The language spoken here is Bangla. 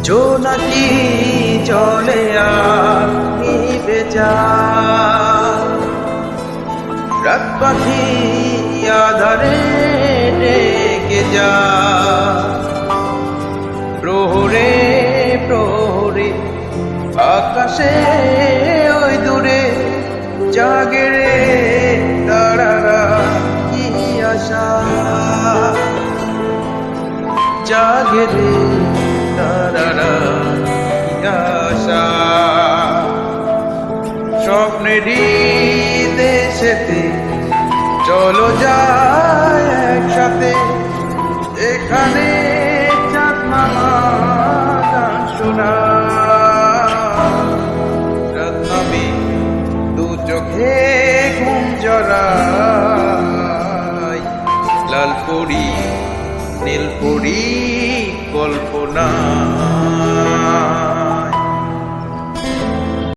জোনাকি চলে আর নিভে যায়, রাত পাখি আধারে ডেকে যায়। প্রহরে প্রহরে আকাশে ওই দূরে জাগে রে তারারা, কি আশা জাগে রে তারারা, কি আশা। স্বপ্নেরই দেশেতে চলো যায় একসাথে, এখানে চাঁদ মামা গান শোনা। রাত নামে দু চোখে ঘুম জড়ায়, লাল পরি নীল পরি কল্পনা।